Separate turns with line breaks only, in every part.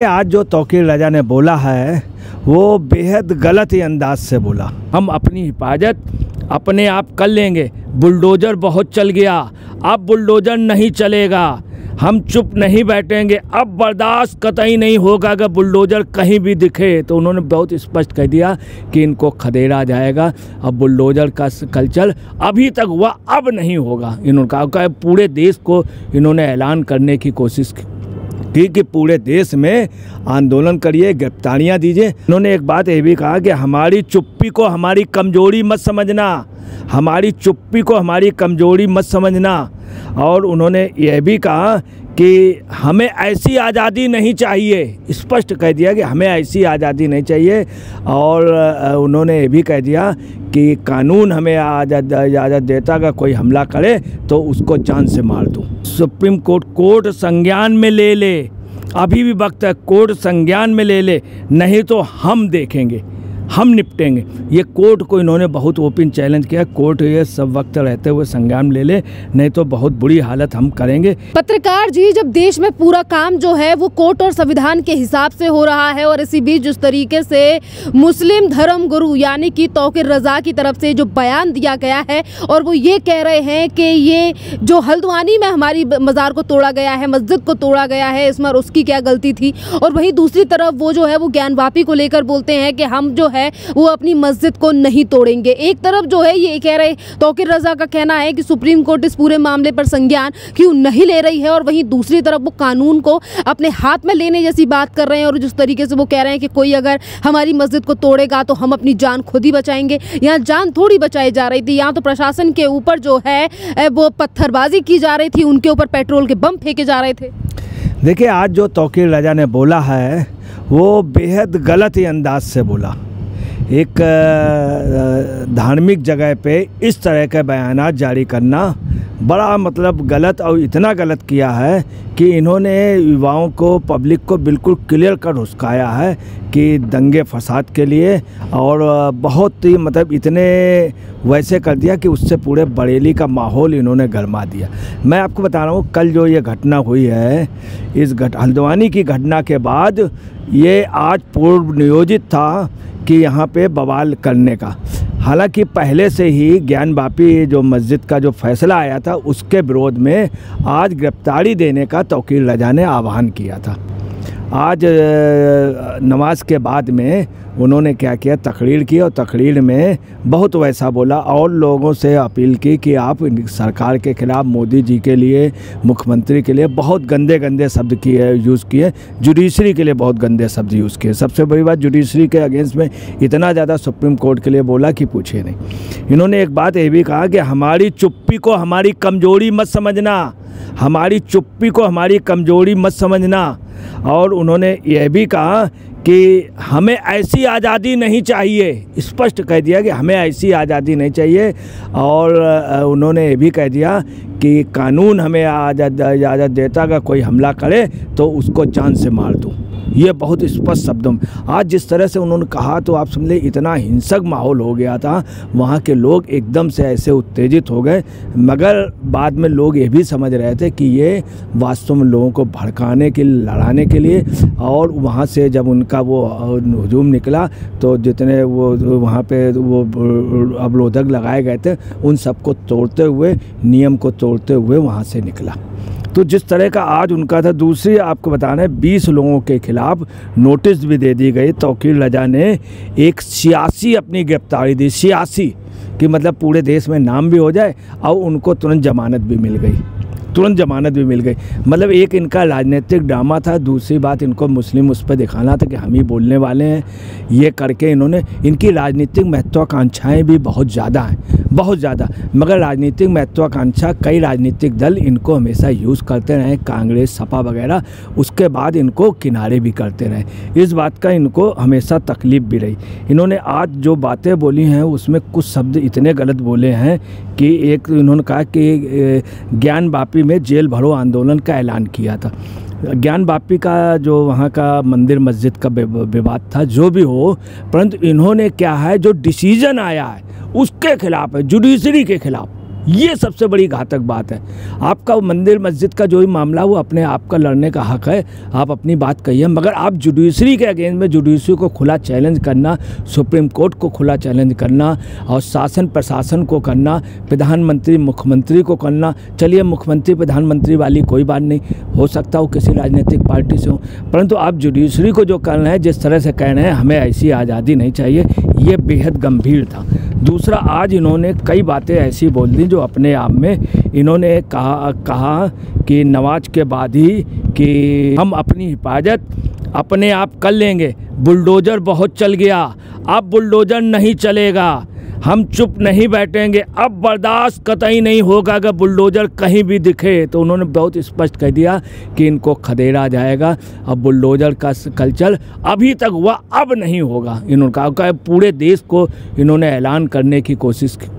आज जो तौकीर रजा ने बोला है वो बेहद गलत ही अंदाज से बोला। हम अपनी हिफाजत अपने आप कर लेंगे। बुलडोज़र बहुत चल गया, अब बुलडोज़र नहीं चलेगा। हम चुप नहीं बैठेंगे, अब बर्दाश्त कतई नहीं होगा अगर बुलडोज़र कहीं भी दिखे। तो उन्होंने बहुत स्पष्ट कह दिया कि इनको खदेड़ा जाएगा। अब बुलडोज़र का कल्चर अभी तक हुआ, अब नहीं होगा। इन्होंने कहा पूरे देश को इन्होंने ऐलान करने की कोशिश की कि पूरे देश में आंदोलन करिए, गिरफ्तारियां दीजिए। इन्होंने एक बात ये भी कहा कि हमारी चुप्पी को हमारी कमजोरी मत समझना, हमारी चुप्पी को हमारी कमजोरी मत समझना। और उन्होंने यह भी कहा कि हमें ऐसी आज़ादी नहीं चाहिए, स्पष्ट कह दिया कि हमें ऐसी आज़ादी नहीं चाहिए। और उन्होंने ये भी कह दिया कि कानून हमें इजाज़त देता अगर कोई हमला करे तो उसको जान से मार दूँ। सुप्रीम कोर्ट संज्ञान में ले ले, अभी भी वक्त है, कोर्ट संज्ञान में ले ले, नहीं तो हम देखेंगे, हम निपटेंगे। ये कोर्ट को इन्होंने बहुत ओपन चैलेंज किया। कोर्ट ये सब वक्त रहते हुए संज्ञान ले ले, नहीं तो बहुत बुरी हालत हम करेंगे।
पत्रकार जी, जब देश में पूरा काम जो है वो कोर्ट और संविधान के हिसाब से हो रहा है और इसी बीच जिस तरीके से मुस्लिम धर्म गुरु यानी कि तौकीर रजा की तरफ से जो बयान दिया गया है और वो ये कह रहे हैं कि ये जो हल्द्वानी में हमारी मज़ार को तोड़ा गया है, मस्जिद को तोड़ा गया है, इसमें उसकी क्या गलती थी। और वहीं दूसरी तरफ वो जो है वो ज्ञानवापी को लेकर बोलते हैं कि हम जो है वो अपनी मस्जिद को नहीं तोड़ेंगे। एक तरफ जो है ये कह रहे, तौकीर रजा का कहना है कि सुप्रीम कोर्ट इस पूरे मामले पर संज्ञान क्यों नहीं ले रही है, और वहीं दूसरी तरफ वो कानून को अपने हाथ में लेने जैसी बात कर रहे हैं। और जिस तरीके से वो कह रहे हैं कि कोई अगर हमारी मस्जिद को तोड़ेगा तो हम अपनी जान खुद ही बचाएंगे। यहाँ जान थोड़ी बचाई जा रही थी, यहाँ तो प्रशासन के ऊपर जो है वो पत्थरबाजी की जा रही थी, उनके ऊपर पेट्रोल के बम फेंके जा रहे थे।
देखिए, आज जो तौकीर रजा ने बोला है वो बेहद गलत ही अंदाज से बोला। एक धार्मिक जगह पे इस तरह के बयानात जारी करना बड़ा मतलब गलत, और इतना गलत किया है कि इन्होंने युवाओं को, पब्लिक को बिल्कुल क्लियर कर हुस्काया है कि दंगे फसाद के लिए, और बहुत ही मतलब इतने वैसे कर दिया कि उससे पूरे बरेली का माहौल इन्होंने गरमा दिया। मैं आपको बता रहा हूँ, कल जो ये घटना हुई है, इस हल्द्वानी की घटना के बाद ये आज पूर्व नियोजित था कि यहाँ पे बवाल करने का। हालांकि पहले से ही ज्ञानवापी जो मस्जिद का जो फैसला आया था उसके विरोध में आज गिरफ्तारी देने का तौकीर रजा ने आह्वान किया था। आज नमाज के बाद में उन्होंने क्या किया, तकरीर की, और तकरीर में बहुत वैसा बोला और लोगों से अपील की कि आप सरकार के खिलाफ, मोदी जी के लिए, मुख्यमंत्री के लिए बहुत गंदे गंदे शब्द यूज़ किए, जुडिशरी के लिए बहुत गंदे शब्द यूज़ किए। सबसे बड़ी बात, जुडिशरी के अगेंस्ट में इतना ज़्यादा सुप्रीम कोर्ट के लिए बोला कि पूछिए नहीं। इन्होंने एक बात ये भी कहा कि हमारी चुप्पी को हमारी कमजोरी मत समझना, हमारी चुप्पी को हमारी कमजोरी मत समझना। और उन्होंने यह भी कहा कि हमें ऐसी आज़ादी नहीं चाहिए, स्पष्ट कह दिया कि हमें ऐसी आज़ादी नहीं चाहिए। और उन्होंने ये भी कह दिया कि कानून हमें इजाज़त देता अगर कोई हमला करे तो उसको जान से मार दूँ। ये बहुत स्पष्ट शब्दों में आज जिस तरह से उन्होंने कहा तो आप समझे इतना हिंसक माहौल हो गया था, वहाँ के लोग एकदम से ऐसे उत्तेजित हो गए। मगर बाद में लोग ये भी समझ रहे थे कि ये वास्तव में लोगों को भड़काने के लिए, लड़ाने के लिए। और वहाँ से जब उनका वो हुजूम निकला तो जितने वो वहाँ पे वो अवरोधक लगाए गए थे उन सबको तोड़ते हुए, नियम को तोड़ते हुए वहाँ से निकला। तो जिस तरह का आज उनका था। दूसरी आपको बताना है, 20 लोगों के खिलाफ नोटिस भी दे दी गई। तौकीर रजा ने एक सियासी अपनी गिरफ्तारी दी, सियासी कि मतलब पूरे देश में नाम भी हो जाए, और उनको तुरंत जमानत भी मिल गई, तुरंत जमानत भी मिल गई। मतलब एक इनका राजनीतिक ड्रामा था। दूसरी बात, इनको मुस्लिम उस पर दिखाना था कि हम ही बोलने वाले हैं। ये करके इन्होंने, इनकी राजनीतिक महत्वाकांक्षाएं भी बहुत ज़्यादा हैं, बहुत ज़्यादा। मगर राजनीतिक महत्वाकांक्षा कई राजनीतिक दल इनको हमेशा यूज़ करते रहे, कांग्रेस, सपा वगैरह, उसके बाद इनको किनारे भी करते रहे। इस बात का इनको हमेशा तकलीफ भी रही। इन्होंने आज जो बातें बोली हैं उसमें कुछ शब्द इतने गलत बोले हैं कि एक इन्होंने कहा कि ज्ञानवापी में जेल भरो आंदोलन का ऐलान किया था। ज्ञानवापी का जो वहाँ का मंदिर मस्जिद का विवाद था, जो भी हो, परंतु इन्होंने क्या है, जो डिसीजन आया है उसके खिलाफ है, जुडिशरी के खिलाफ। ये सबसे बड़ी घातक बात है। आपका मंदिर मस्जिद का जो भी मामला वो अपने आप का लड़ने का हक है, आप अपनी बात कहिए, मगर आप जुडिशरी के अगेंस्ट में जुडिशरी को खुला चैलेंज करना, सुप्रीम कोर्ट को खुला चैलेंज करना और शासन प्रशासन को करना, प्रधानमंत्री मुख्यमंत्री को करना। चलिए मुख्यमंत्री प्रधानमंत्री वाली कोई बात नहीं, हो सकता हो किसी राजनीतिक पार्टी से हो, परंतु आप जुडिशरी को जो करना है, जिस तरह से कह रहे हैं हमें ऐसी आज़ादी नहीं चाहिए, ये बेहद गंभीर था। दूसरा, आज इन्होंने कई बातें ऐसी बोल दी जो अपने आप में इन्होंने कहा कि नमाज के बाद ही कि हम अपनी हिफाजत अपने आप कर लेंगे, बुलडोज़र बहुत चल गया, अब बुलडोज़र नहीं चलेगा, हम चुप नहीं बैठेंगे, अब बर्दाश्त कतई नहीं होगा अगर बुलडोज़र कहीं भी दिखे। तो उन्होंने बहुत स्पष्ट कह दिया कि इनको खदेड़ा जाएगा, अब बुलडोज़र का कल्चर अभी तक हुआ अब नहीं होगा। इन्होंने कहा पूरे देश को इन्होंने ऐलान करने की कोशिश की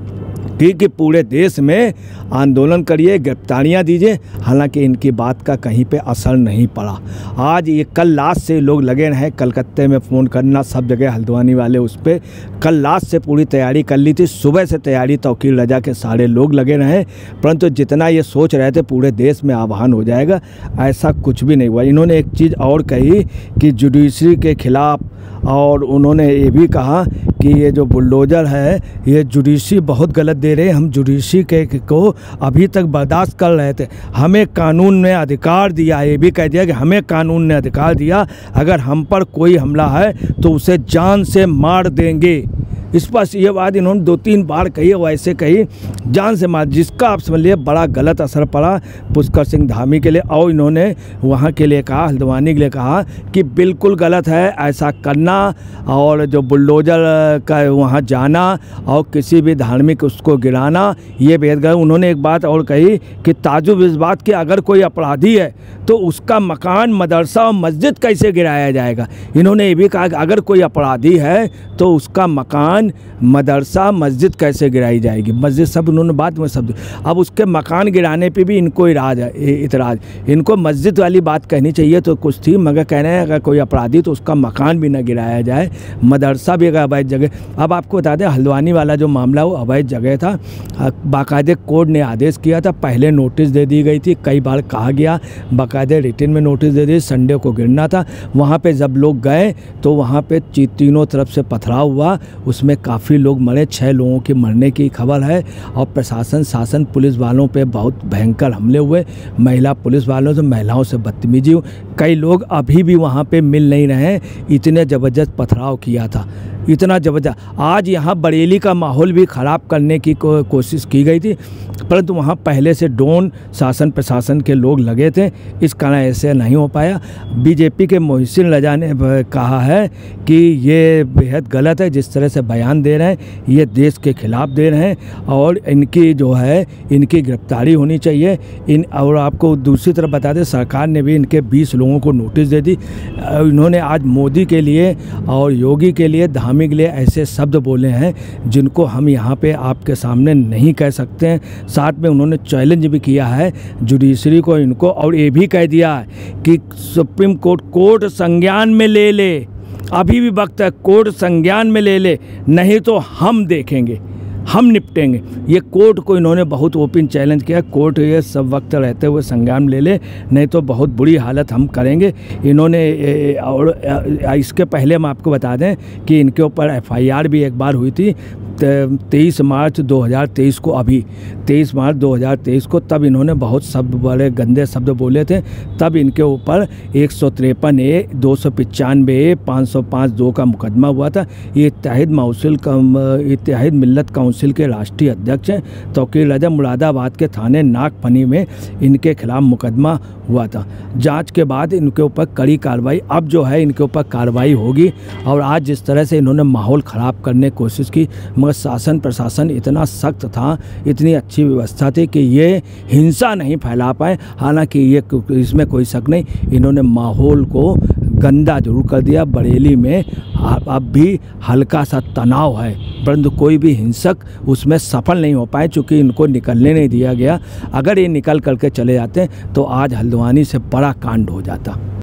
कि पूरे देश में आंदोलन करिए, गिरफ्तारियां दीजिए, हालांकि इनकी बात का कहीं पे असर नहीं पड़ा। आज ये कल रात से लोग लगे रहे, कलकत्ते में फ़ोन करना, सब जगह हल्द्वानी वाले उस पर कल रात से पूरी तैयारी कर ली थी, सुबह से तैयारी तौकीर रजा के सारे लोग लगे रहे, परंतु जितना ये सोच रहे थे पूरे देश में आह्वान हो जाएगा, ऐसा कुछ भी नहीं हुआ। इन्होंने एक चीज़ और कही कि जुडिशरी के खिलाफ़, और उन्होंने ये भी कहा कि ये जो बुलडोज़र है ये जुडिशरी बहुत गलत दे रहे हैं, हम जुडिशरी को अभी तक बर्दाश्त कर रहे थे, हमें कानून ने अधिकार दिया, ये भी कह दिया कि हमें कानून ने अधिकार दिया, अगर हम पर कोई हमला है तो उसे जान से मार देंगे। स्पष्ट ये बात इन्होंने 2-3 बार कही, वैसे कही जान से मार, जिसका आप समझ लिए बड़ा गलत असर पड़ा पुष्कर सिंह धामी के लिए। और इन्होंने वहाँ के लिए कहा, हल्द्वानी के लिए कहा कि बिल्कुल गलत है ऐसा करना, और जो बुलडोज़र का वहाँ जाना और किसी भी धार्मिक उसको गिराना, ये बेहद गलत। उन्होंने एक बात और कही कि ताजुब इस बात की अगर कोई अपराधी है तो उसका मकान, मदरसा और मस्जिद कैसे गिराया जाएगा। इन्होंने ये भी कहा कि अगर कोई अपराधी है तो उसका मकान, मदरसा, मस्जिद कैसे गिराई जाएगी, मस्जिद सब उन्होंने बात में सब। अब उसके मकान गिराने पे भी इनको इतराज़, इनको मस्जिद वाली बात कहनी चाहिए तो कुछ थी, मगर कह रहे हैं अगर कोई अपराधी तो उसका मकान भी न गिराया जाए, मदरसा भी अगर अवैध जगह। अब आपको बता दें हल्द्वानी वाला जो मामला वो अवैध जगह था, बाकायदे कोर्ट ने आदेश किया था, पहले नोटिस दे दी गई थी, कई बार कहा गया, बाकायदे रिटर्न में नोटिस दे दी, संडे को गिरना था। वहाँ पे जब लोग गए तो वहाँ पे तीनों तरफ से पथराव हुआ, उसमें काफ़ी लोग मरे, 6 लोगों के मरने की खबर है, और प्रशासन, शासन, पुलिस वालों पे बहुत भयंकर हमले हुए, महिला पुलिस वालों से, महिलाओं से बदतमीजी हुई, कई लोग अभी भी वहाँ पे मिल नहीं रहे हैं, इतने ज़बरदस्त पथराव किया था, इतना ज़बरदस्त। आज यहाँ बरेली का माहौल भी ख़राब करने की कोशिश की गई थी, परंतु वहाँ पहले से डोन शासन प्रशासन के लोग लगे थे, इस कारण ऐसे नहीं हो पाया। बीजेपी के मोहसिन रजा ने कहा है कि ये बेहद गलत है, जिस तरह से बयान दे रहे हैं ये देश के खिलाफ दे रहे हैं, और इनकी जो है इनकी गिरफ्तारी होनी चाहिए। और आपको दूसरी तरफ बता दें, सरकार ने भी इनके 20 लोगों को नोटिस दे दी। इन्होंने आज मोदी के लिए और योगी के लिए, धामी के लिए ऐसे शब्द बोले हैं जिनको हम यहाँ पे आपके सामने नहीं कह सकते हैं। साथ में उन्होंने चैलेंज भी किया है जुडिशरी को, इनको, और ये भी कह दिया कि सुप्रीम कोर्ट संज्ञान में ले ले, अभी भी वक्त है, कोर्ट संज्ञान में ले ले, नहीं तो हम देखेंगे, हम निपटेंगे। ये कोर्ट को इन्होंने बहुत ओपन चैलेंज किया, कोर्ट ये सब वक्त रहते हुए संज्ञान ले ले, नहीं तो बहुत बुरी हालत हम करेंगे। इन्होंने और इसके पहले हम आपको बता दें कि इनके ऊपर FIR भी एक बार हुई थी 23 मार्च 2023 को, अभी 23 मार्च 2023 को, तब इन्होंने बहुत शब्द, बड़े गंदे शब्द बोले थे, तब इनके ऊपर 153A, 295A, 505(2) का मुकदमा हुआ था। ये इत्तेहाद मिल्लत काउंसिल के राष्ट्रीय अध्यक्ष हैं, तौकीर रजा, मुरादाबाद के थाने नागफनी में इनके खिलाफ मुकदमा हुआ था। जांच के बाद इनके ऊपर कड़ी कार्रवाई, अब जो है इनके ऊपर कार्रवाई होगी। और आज जिस तरह से इन्होंने माहौल ख़राब करने की कोशिश की, मगर शासन प्रशासन इतना सख्त था, इतनी अच्छी व्यवस्था थी कि ये हिंसा नहीं फैला पाए। हालांकि ये, इसमें कोई शक नहीं, इन्होंने माहौल को गंदा जरूर कर दिया। बरेली में अब भी हल्का सा तनाव है, परंतु कोई भी हिंसक उसमें सफल नहीं हो पाए, चूँकि इनको निकलने नहीं दिया गया। अगर ये निकल करके चले जाते तो आज हल्द्वानी से बड़ा कांड हो जाता।